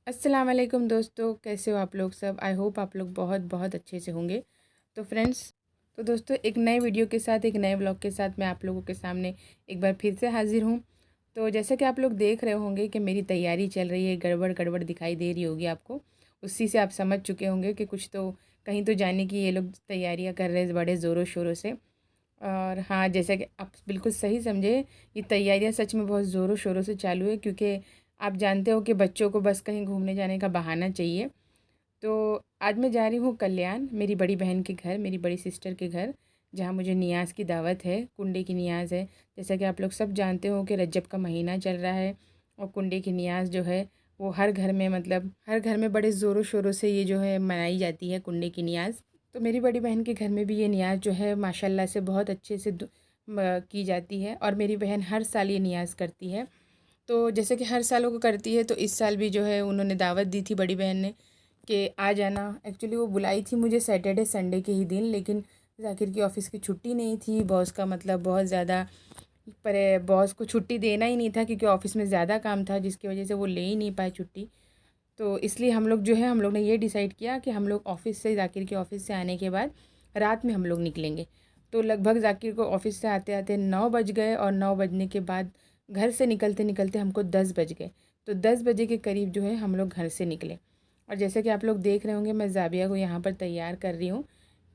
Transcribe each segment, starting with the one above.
अस्सलाम वालेकुम दोस्तों, कैसे हो आप लोग सब। आई होप आप लोग बहुत बहुत अच्छे से होंगे। तो फ्रेंड्स, तो दोस्तों एक नए वीडियो के साथ, एक नए ब्लॉग के साथ मैं आप लोगों के सामने एक बार फिर से हाज़िर हूँ। तो जैसे कि आप लोग देख रहे होंगे कि मेरी तैयारी चल रही है, गड़बड़ गड़बड़ दिखाई दे रही होगी आपको। उसी से आप समझ चुके होंगे कि कुछ तो कहीं तो जाने की ये लोग तैयारियाँ कर रहे हैं बड़े ज़ोरों शोरों से। और हाँ, जैसा कि आप बिल्कुल सही समझे, ये तैयारियां सच में बहुत ज़ोरों शोरों से चालू है, क्योंकि आप जानते हो कि बच्चों को बस कहीं घूमने जाने का बहाना चाहिए। तो आज मैं जा रही हूँ कल्याण, मेरी बड़ी बहन के घर, मेरी बड़ी सिस्टर के घर, जहाँ मुझे नियाज़ की दावत है, कुंडे की नियाज़ है। जैसा कि आप लोग सब जानते हो कि रजब का महीना चल रहा है, और कुंडे की नियाज़ जो है वो हर घर में, मतलब हर घर में बड़े ज़ोरों शोरों से ये जो है मनाई जाती है कुंडे की नियाज़। तो मेरी बड़ी बहन के घर में भी ये नियाज़ जो है माशाल्लाह से बहुत अच्छे से की जाती है, और मेरी बहन हर साल ये नियाज़ करती है। तो जैसे कि हर सालों को करती है, तो इस साल भी जो है उन्होंने दावत दी थी बड़ी बहन ने कि आ जाना। एक्चुअली वो बुलाई थी मुझे सैटरडे संडे के ही दिन, लेकिन जाकिर की ऑफ़िस की छुट्टी नहीं थी। बॉस का मतलब बहुत ज़्यादा, पर बॉस को छुट्टी देना ही नहीं था, क्योंकि ऑफ़िस में ज़्यादा काम था, जिसकी वजह से वो ले ही नहीं पाए छुट्टी। तो इसलिए हम लोग जो है, हम लोग ने ये डिसाइड किया कि हम लोग ऑफ़िस से, जाकिर के ऑफ़िस से आने के बाद रात में हम लोग निकलेंगे। तो लगभग जाकिर को ऑफ़िस से आते आते 9 बज गए, और 9 बजने के बाद घर से निकलते निकलते हमको 10 बज गए। तो 10 बजे के करीब जो है हम लोग घर से निकले। और जैसे कि आप लोग देख रहे होंगे, मैं ज़ाबिया को यहाँ पर तैयार कर रही हूँ,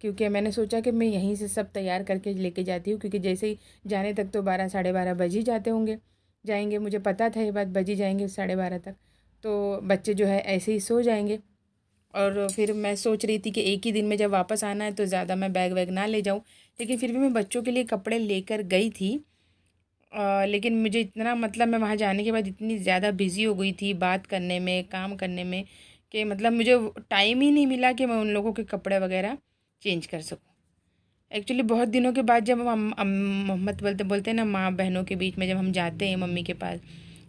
क्योंकि मैंने सोचा कि मैं यहीं से सब तैयार करके लेके जाती हूँ, क्योंकि जैसे ही जाने तक तो 12 साढ़े 12 बज ही जाते होंगे, जाएंगे, मुझे पता था ये बात, बज ही जाएंगे साढ़े 12 तक। तो बच्चे जो है ऐसे ही सो जाएंगे। और फिर मैं सोच रही थी कि एक ही दिन में जब वापस आना है तो ज़्यादा मैं बैग वैग ना ले जाऊँ, लेकिन फिर भी मैं बच्चों के लिए कपड़े लेकर गई थी। लेकिन मुझे इतना, मतलब मैं वहाँ जाने के बाद इतनी ज़्यादा बिज़ी हो गई थी बात करने में, काम करने में, कि मतलब मुझे टाइम ही नहीं मिला कि मैं उन लोगों के कपड़े वगैरह चेंज कर सकूँ। एक्चुअली बहुत दिनों के बाद जब हम मोहम्मद बोलते बोलते हैं ना, माँ बहनों के बीच में जब हम जाते हैं मम्मी के पास,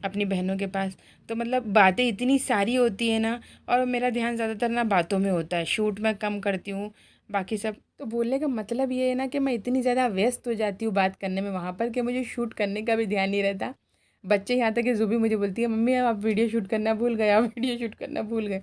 अपनी बहनों के पास, तो मतलब बातें इतनी सारी होती है ना, और मेरा ध्यान ज़्यादातर ना बातों में होता है, शूट मैं कम करती हूँ, बाकी सब। तो बोलने का मतलब ये है ना कि मैं इतनी ज़्यादा व्यस्त हो जाती हूँ बात करने में वहाँ पर, कि मुझे शूट करने का भी ध्यान नहीं रहता। बच्चे यहाँ तक कि ज़ुबी मुझे बोलती है, मम्मी आप वीडियो शूट करना भूल गए, आप वीडियो शूट करना भूल गए।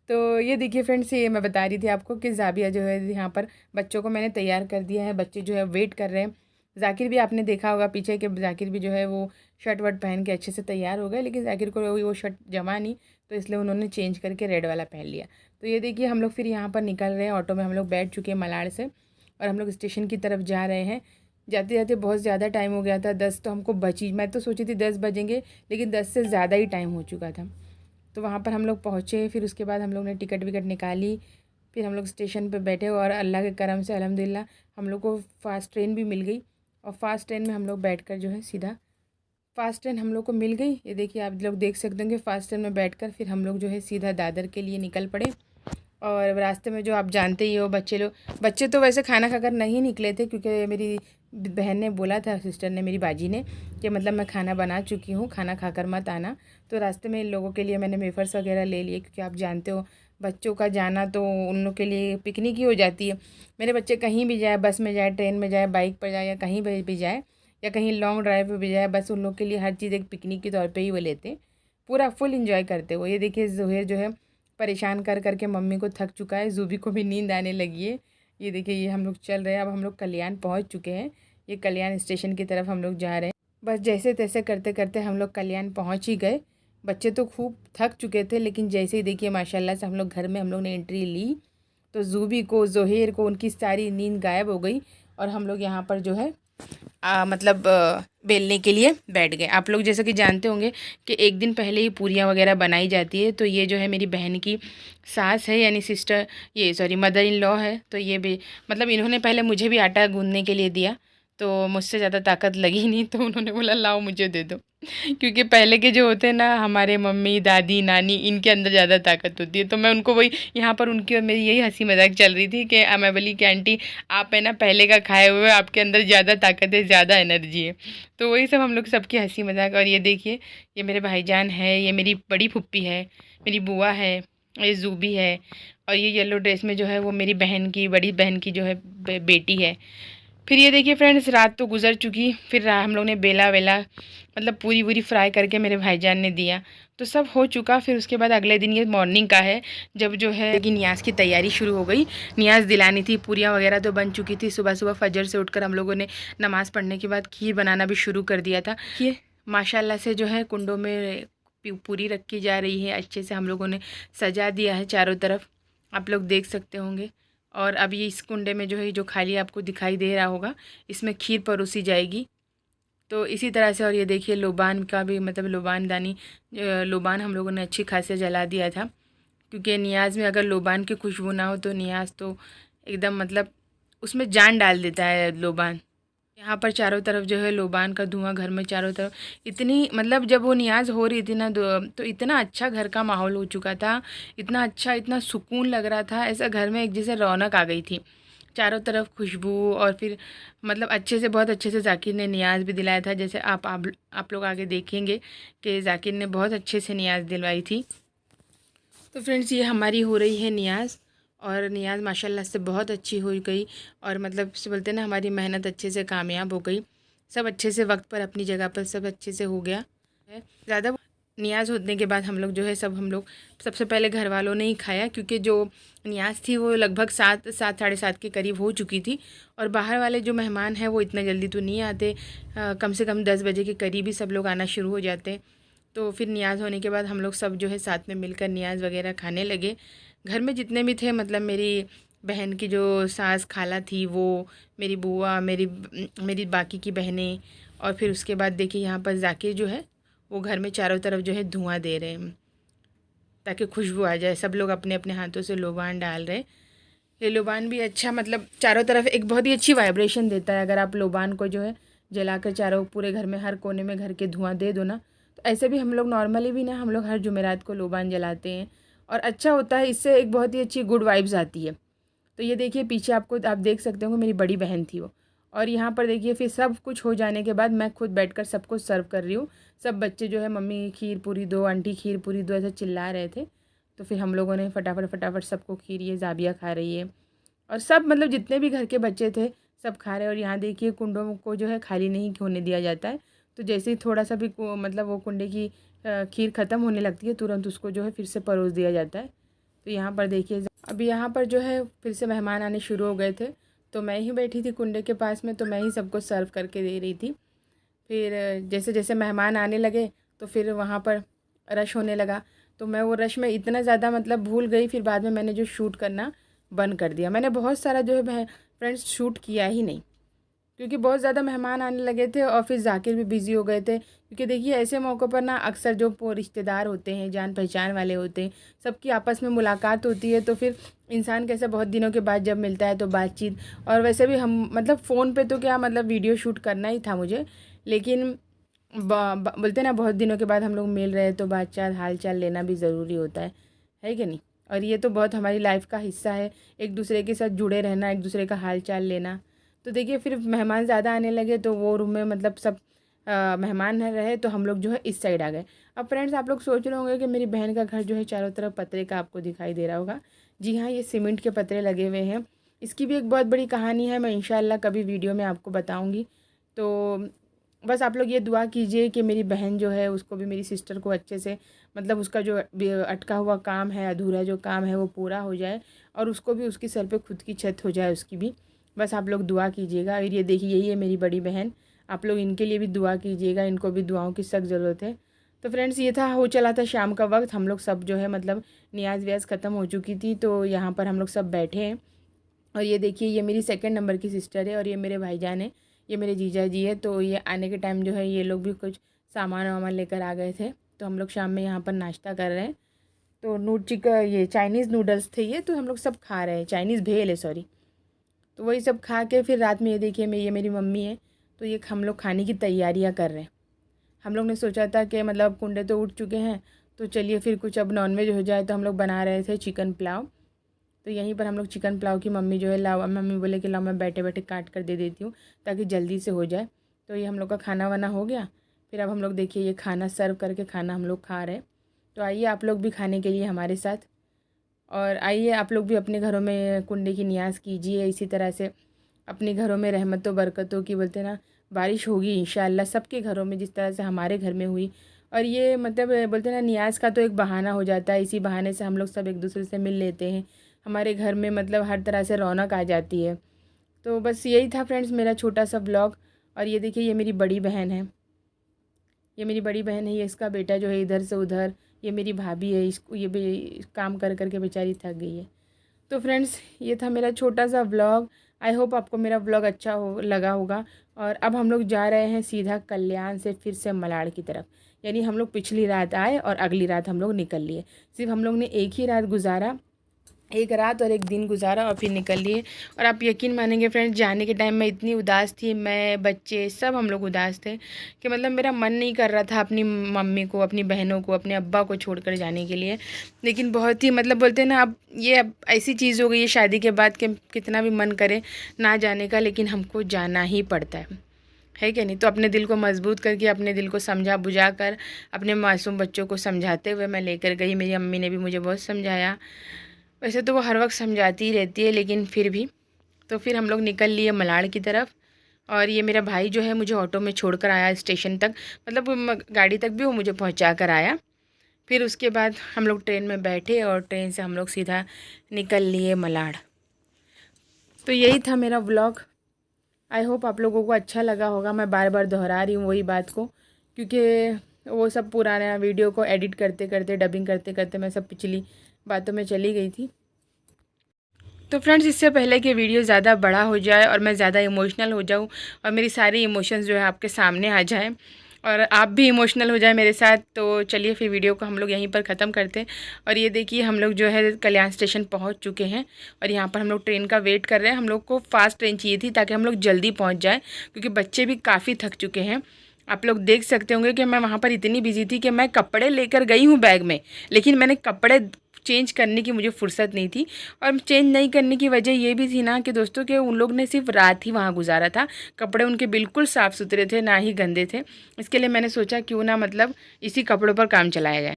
तो ये देखिए फ्रेंड्स, ये मैं बता रही थी आपको कि ज़ाबिया जो है यहाँ पर, बच्चों को मैंने तैयार कर दिया है, बच्चे जो है वेट कर रहे हैं। जाकिर भी आपने देखा होगा पीछे कि जाकिर भी जो है वो शर्ट वर्ट पहन के अच्छे से तैयार हो गए, लेकिन जाकिर को वो शर्ट जमा नहीं, तो इसलिए उन्होंने चेंज करके रेड वाला पहन लिया। तो ये देखिए हम लोग फिर यहाँ पर निकल रहे हैं, ऑटो में हम लोग बैठ चुके हैं मलाड से, और हम लोग स्टेशन की तरफ जा रहे हैं। जाते जाते बहुत ज़्यादा टाइम हो गया था, 10 तो हमको बची, मैं तो सोची थी 10 बजेंगे, लेकिन 10 से ज़्यादा ही टाइम हो चुका था। तो वहाँ पर हम लोग पहुँचे, फिर उसके बाद हम लोग ने टिकट विकट निकाली, फिर हम लोग स्टेशन पे बैठे, और अल्लाह के करम से अल्हम्दुलिल्लाह हम लोग को फ़ास्ट ट्रेन भी मिल गई। और फ़ास्ट ट्रेन में हम लोग बैठकर जो है सीधा, फ़ास्ट ट्रेन हम लोग को मिल गई। ये देखिए आप लोग देख सकते होंगे, फ़ास्ट ट्रेन में बैठकर फिर हम लोग जो है सीधा दादर के लिए निकल पड़े। और रास्ते में जो आप जानते ही हो, बच्चे तो वैसे खाना खाकर नहीं निकले थे, क्योंकि मेरी बहन ने बोला था, सिस्टर ने, मेरी बाजी ने, कि मतलब मैं खाना बना चुकी हूँ, खाना खाकर मत आना। तो रास्ते में इन लोगों के लिए मैंने वेफ़र्स वगैरह ले लिए, क्योंकि आप जानते हो बच्चों का जाना तो उन लोग के लिए पिकनिक ही हो जाती है। मेरे बच्चे कहीं भी जाए, बस में जाए, ट्रेन में जाए, बाइक पर जाए, या कहीं भी जाए, या कहीं लॉन्ग ड्राइव पर भी जाए, बस उन लोग के लिए हर चीज़ एक पिकनिक के तौर पर ही वो लेते हैं, पूरा फुल इंजॉय करते हो। ये देखिए ज़ुहैर जो है परेशान कर कर के मम्मी को थक चुका है, ज़ूबी को भी नींद आने लगी है। ये देखिए, ये हम लोग चल रहे हैं, अब हम लोग कल्याण पहुंच चुके हैं। ये कल्याण स्टेशन की तरफ हम लोग जा रहे हैं। बस जैसे तैसे करते करते हम लोग कल्याण पहुंच ही गए। बच्चे तो खूब थक चुके थे, लेकिन जैसे ही देखिए माशाल्लाह से हम लोग घर में हम लोग ने एंट्री ली, तो ज़ूबी को, ज़ोहेर को, उनकी सारी नींद गायब हो गई, और हम लोग यहाँ पर जो है मतलब बेलने के लिए बैठ गए। आप लोग जैसे कि जानते होंगे कि एक दिन पहले ही पूरियाँ वगैरह बनाई जाती है। तो ये जो है मेरी बहन की सास है, यानी सिस्टर, ये सॉरी मदर इन लॉ है। तो ये भी, मतलब इन्होंने पहले मुझे भी आटा गूँधने के लिए दिया, तो मुझसे ज़्यादा ताकत लगी नहीं, तो उन्होंने बोला लाओ मुझे दे दो। क्योंकि पहले के जो होते हैं ना, हमारे मम्मी दादी नानी, इनके अंदर ज़्यादा ताकत होती है। तो मैं उनको वही, यहाँ पर उनकी और मेरी यही हंसी मजाक चल रही थी कि मैं बोली कि आंटी आप है ना पहले का खाए हुए, आपके अंदर ज़्यादा ताकत है, ज़्यादा एनर्जी है। तो वही सब हम लोग सबकी हंसी मजाक। और ये देखिए, ये मेरे भाईजान है, ये मेरी बड़ी फुप्पी है, मेरी बुआ है, ये जूबी है, और ये येलो ड्रेस में जो है वो मेरी बहन की, बड़ी बहन की जो है बेटी है। फिर ये देखिए फ्रेंड्स, रात तो गुजर चुकी, फिर हम लोग ने बेला वेला मतलब पूरी पूरी फ्राई करके मेरे भाईजान ने दिया, तो सब हो चुका। फिर उसके बाद अगले दिन ये मॉर्निंग का है, जब जो है कि नियाज़ की तैयारी शुरू हो गई। नियाज़ दिलानी थी, पूरियाँ वगैरह तो बन चुकी थी। सुबह सुबह फजर से उठकर हम लोगों ने नमाज़ पढ़ने के बाद खीर बनाना भी शुरू कर दिया था। ये माशाल्लाह से जो है कुंडों में पूरी रखी जा रही है, अच्छे से हम लोगों ने सजा दिया है चारों तरफ, आप लोग देख सकते होंगे। और अब ये इस कुंडे में जो है, जो खाली आपको दिखाई दे रहा होगा, इसमें खीर परोसी जाएगी। तो इसी तरह से, और ये देखिए लोबान का भी मतलब लोबान दानी, लोबान हम लोगों ने अच्छी खासी जला दिया था, क्योंकि नियाज़ में अगर लोबान की खुशबू ना हो तो नियाज़ तो एकदम मतलब उसमें जान डाल देता है लोबान। यहाँ पर चारों तरफ जो है लोबान का धुआं, घर में चारों तरफ इतनी मतलब जब वो नियाज़ हो रही थी ना तो इतना अच्छा घर का माहौल हो चुका था, इतना अच्छा, इतना सुकून लग रहा था, ऐसा घर में एक जैसे रौनक आ गई थी, चारों तरफ खुशबू। और फिर मतलब अच्छे से, बहुत अच्छे से जाकिर ने नियाज़ भी दिलाया था, जैसे आप लोग आगे देखेंगे कि जाकिर ने बहुत अच्छे से नियाज़ दिलवाई थी। तो फ्रेंड्स, ये हमारी हो रही है नियाज़, और नियाज़ माशाल्लाह से बहुत अच्छी हो गई, और मतलब से बोलते हैं ना, हमारी मेहनत अच्छे से कामयाब हो गई। सब अच्छे से वक्त पर अपनी जगह पर सब अच्छे से हो गया है। ज़्यादा नियाज़ होने के बाद हम लोग जो है हम लोग सबसे पहले घर वालों ने ही खाया, क्योंकि जो नियाज़ थी वो लगभग 7 साढ़े 7 के करीब हो चुकी थी। और बाहर वाले जो मेहमान हैं वो इतना जल्दी तो नहीं आते, कम से कम 10 बजे के करीब ही सब लोग आना शुरू हो जाते। तो फिर नियाज़ होने के बाद हम लोग सब जो है साथ में मिलकर नियाज़ वगैरह खाने लगे। घर में जितने भी थे, मतलब मेरी बहन की जो सास खाला थी वो, मेरी बुआ, मेरी बाकी की बहनें, और फिर उसके बाद देखिए यहाँ पर जाकिर जो है वो घर में चारों तरफ जो है धुआं दे रहे हैं, ताकि खुशबू आ जाए। सब लोग अपने अपने हाथों से लोबान डाल रहे। ये लोबान भी अच्छा, मतलब चारों तरफ एक बहुत ही अच्छी वाइब्रेशन देता है। अगर आप लोबान को जो है जलाकर चारों पूरे घर में हर कोने में घर के धुआं दे दो ना, तो ऐसे भी हम लोग नॉर्मली भी ना, हम लोग हर जुमेरात को लोबान जलाते हैं, और अच्छा होता है, इससे एक बहुत ही अच्छी गुड वाइब्स आती है। तो ये देखिए पीछे आप देख सकते हो, मेरी बड़ी बहन थी वो। और यहाँ पर देखिए फिर सब कुछ हो जाने के बाद मैं खुद बैठकर सबको सर्व कर रही हूँ। सब बच्चे जो है मम्मी खीर पूरी दो, आंटी खीर पूरी दो, ऐसे चिल्ला रहे थे। तो फिर हम लोगों ने फटाफट फटाफट सबको खीर, ये जाबिया खा रही है, और सब मतलब जितने भी घर के बच्चे थे सब खा रहे हैं। और यहाँ देखिए कुंडों को जो है खाली नहीं होने दिया जाता है, तो जैसे ही थोड़ा सा भी मतलब वो कुंडे की खीर ख़त्म होने लगती है, तुरंत उसको जो है फिर से परोस दिया जाता है। तो यहाँ पर देखिए अभी यहाँ पर जो है फिर से मेहमान आने शुरू हो गए थे, तो मैं ही बैठी थी कुंडे के पास में, तो मैं ही सबको सर्व करके दे रही थी। फिर जैसे जैसे मेहमान आने लगे तो फिर वहाँ पर रश होने लगा, तो मैं वो रश में इतना ज़्यादा मतलब भूल गई। फिर बाद में मैंने जो शूट करना बंद कर दिया। मैंने बहुत सारा जो है फ्रेंड्स शूट किया ही नहीं, क्योंकि बहुत ज़्यादा मेहमान आने लगे थे, और फिर जाकिर भी बिज़ी हो गए थे। क्योंकि देखिए ऐसे मौक़ों पर ना अक्सर जो रिश्तेदार होते हैं, जान पहचान वाले होते हैं, सबकी आपस में मुलाकात होती है, तो फिर इंसान कैसे बहुत दिनों के बाद जब मिलता है तो बातचीत। और वैसे भी हम मतलब फ़ोन पे तो क्या, मतलब वीडियो शूट करना ही था मुझे, लेकिन बोलते ना बहुत दिनों के बाद हम लोग मिल रहे हैं, तो बातचीत हाल चाल लेना भी ज़रूरी होता है कि नहीं। और ये तो बहुत हमारी लाइफ का हिस्सा है, एक दूसरे के साथ जुड़े रहना, एक दूसरे का हाल चाल लेना। तो देखिए फिर मेहमान ज़्यादा आने लगे, तो वो रूम में मतलब सब मेहमान न रहे, तो हम लोग जो है इस साइड आ गए। अब फ्रेंड्स, आप लोग सोच रहे होंगे कि मेरी बहन का घर जो है चारों तरफ पतरे का आपको दिखाई दे रहा होगा। जी हाँ, ये सीमेंट के पतरे लगे हुए हैं। इसकी भी एक बहुत बड़ी कहानी है, मैं इंशाल्लाह कभी वीडियो में आपको बताऊँगी। तो बस आप लोग ये दुआ कीजिए कि मेरी बहन जो है उसको भी, मेरी सिस्टर को अच्छे से, मतलब उसका जो अटका हुआ काम है, अधूरा जो काम है वो पूरा हो जाए, और उसको भी उसकी सर पे खुद की छत हो जाए उसकी भी। बस आप लोग दुआ कीजिएगा। और ये देखिए यही है मेरी बड़ी बहन, आप लोग इनके लिए भी दुआ कीजिएगा, इनको भी दुआओं की सख्त ज़रूरत है। तो फ्रेंड्स, ये था, हो चला था शाम का वक्त, हम लोग सब जो है मतलब नियाज़ व्याज ख़त्म हो चुकी थी, तो यहाँ पर हम लोग सब बैठे हैं। और ये देखिए ये मेरी सेकंड नंबर की सिस्टर है, और ये मेरे भाईजान है, ये मेरे जीजा जी है। तो ये आने के टाइम जो है ये लोग भी कुछ सामान वामान लेकर आ गए थे, तो हम लोग शाम में यहाँ पर नाश्ता कर रहे हैं। तो ये चाइनीज़ नूडल्स थे ये, तो हम लोग सब खा रहे हैं, चाइनीज़ भेल है सॉरी। तो वही सब खा के फिर रात में ये देखिए ये मेरी मम्मी है, तो ये हम लोग खाने की तैयारियां कर रहे हैं। हम लोग ने सोचा था कि मतलब कुंडे तो उठ चुके हैं, तो चलिए फिर कुछ अब नॉनवेज हो जाए, तो हम लोग बना रहे थे चिकन पुलाव। तो यहीं पर हम लोग चिकन पुलाव की मम्मी जो है लाओ, मम्मी बोले कि लाओ मैं बैठे बैठे काट कर दे देती हूँ ताकि जल्दी से हो जाए। तो ये हम लोग का खाना वाना हो गया। फिर अब हम लोग देखिए ये खाना सर्व करके खाना हम लोग खा रहे हैं। तो आइए आप लोग भी खाने के लिए हमारे साथ, और आइए आप लोग भी अपने घरों में कुंडे की नियाज़ कीजिए इसी तरह से। अपने घरों में रहमतों बरकतों की बोलते ना बारिश होगी इंशाअल्लाह सबके घरों में, जिस तरह से हमारे घर में हुई। और ये मतलब बोलते ना नियाज़ का तो एक बहाना हो जाता है, इसी बहाने से हम लोग सब एक दूसरे से मिल लेते हैं, हमारे घर में मतलब हर तरह से रौनक आ जाती है। तो बस यही था फ्रेंड्स मेरा छोटा सा ब्लॉग। और ये देखिए ये मेरी बड़ी बहन है, ये मेरी बड़ी बहन है, ये इसका बेटा जो है इधर से उधर, ये मेरी भाभी है, इसको ये भी काम कर कर के बेचारी थक गई है। तो फ्रेंड्स ये था मेरा छोटा सा व्लॉग। आई होप आपको मेरा व्लॉग अच्छा हो लगा होगा। और अब हम लोग जा रहे हैं सीधा कल्याण से फिर से मलाड़ की तरफ, यानी हम लोग पिछली रात आए और अगली रात हम लोग निकल लिए। सिर्फ हम लोग ने एक ही रात गुजारा, एक रात और एक दिन गुजारा और फिर निकल लिए। और आप यकीन मानेंगे फ्रेंड्स, जाने के टाइम मैं इतनी उदास थी, मैं बच्चे सब हम लोग उदास थे कि मतलब मेरा मन नहीं कर रहा था अपनी मम्मी को, अपनी बहनों को, अपने अब्बा को छोड़कर जाने के लिए। लेकिन बहुत ही मतलब बोलते हैं ना, अब ऐसी चीज़ हो गई है शादी के बाद कि कितना भी मन करे ना जाने का, लेकिन हमको जाना ही पड़ता है क्या नहीं। तो अपने दिल को मजबूत करके, अपने दिल को समझा बुझा कर, अपने मासूम बच्चों को समझाते हुए मैं लेकर गई। मेरी अम्मी ने भी मुझे बहुत समझाया, वैसे तो वो हर वक्त समझाती ही रहती है, लेकिन फिर भी। तो फिर हम लोग निकल लिए मलाड़ की तरफ। और ये मेरा भाई जो है मुझे ऑटो में छोड़कर आया स्टेशन तक, मतलब गाड़ी तक भी वो मुझे पहुंचा कर आया। फिर उसके बाद हम लोग ट्रेन में बैठे और ट्रेन से हम लोग सीधा निकल लिए मलाड़। तो यही था मेरा व्लॉग। आई होप आप लोगों को अच्छा लगा होगा। मैं बार बार दोहरा रही हूँ वही बात को, क्योंकि वो सब पुराना वीडियो को एडिट करते करते, डबिंग करते करते मैं सब पिछली बातों में चली गई थी। तो फ्रेंड्स इससे पहले कि वीडियो ज़्यादा बड़ा हो जाए और मैं ज़्यादा इमोशनल हो जाऊँ और मेरी सारी इमोशंस जो है आपके सामने आ जाएं और आप भी इमोशनल हो जाए मेरे साथ, तो चलिए फिर वीडियो को हम लोग यहीं पर ख़त्म करते हैं। और ये देखिए हम लोग जो है कल्याण स्टेशन पहुंच चुके हैं और यहाँ पर हम लोग ट्रेन का वेट कर रहे हैं। हम लोग को फास्ट ट्रेन चाहिए थी ताकि हम लोग जल्दी पहुँच जाएँ, क्योंकि बच्चे भी काफ़ी थक चुके हैं। आप लोग देख सकते होंगे कि मैं वहाँ पर इतनी बिजी थी कि मैं कपड़े लेकर गई हूँ बैग में, लेकिन मैंने कपड़े चेंज करने की मुझे फुर्सत नहीं थी। और चेंज नहीं करने की वजह ये भी थी ना कि दोस्तों कि उन लोग ने सिर्फ रात ही वहाँ गुजारा था, कपड़े उनके बिल्कुल साफ़ सुथरे थे, ना ही गंदे थे। इसके लिए मैंने सोचा क्यों ना मतलब इसी कपड़ों पर काम चलाया जाए।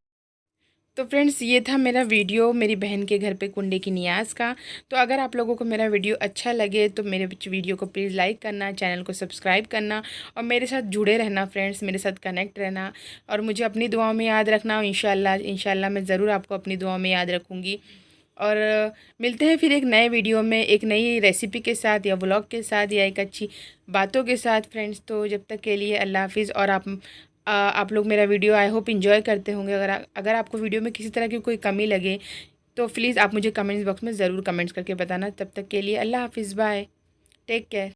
तो फ्रेंड्स ये था मेरा वीडियो मेरी बहन के घर पे कुंडे की नियाज़ का। तो अगर आप लोगों को मेरा वीडियो अच्छा लगे तो मेरे वीडियो को प्लीज़ लाइक करना, चैनल को सब्सक्राइब करना और मेरे साथ जुड़े रहना फ्रेंड्स, मेरे साथ कनेक्ट रहना और मुझे अपनी दुआओं में याद रखना। इंशाल्लाह मैं ज़रूर आपको अपनी दुआओं में याद रखूँगी। और मिलते हैं फिर एक नए वीडियो में, एक नई रेसिपी के साथ या व्लॉग के साथ या एक अच्छी बातों के साथ फ्रेंड्स। तो जब तक के लिए अल्लाह हाफिज़। और आप लोग मेरा वीडियो आई होप इंजॉय करते होंगे। अगर आपको वीडियो में किसी तरह की कोई कमी लगे तो प्लीज़ आप मुझे कमेंट्स बॉक्स में ज़रूर कमेंट्स करके बताना। तब तक के लिए अल्लाह हाफिज़, बाय, टेक केयर।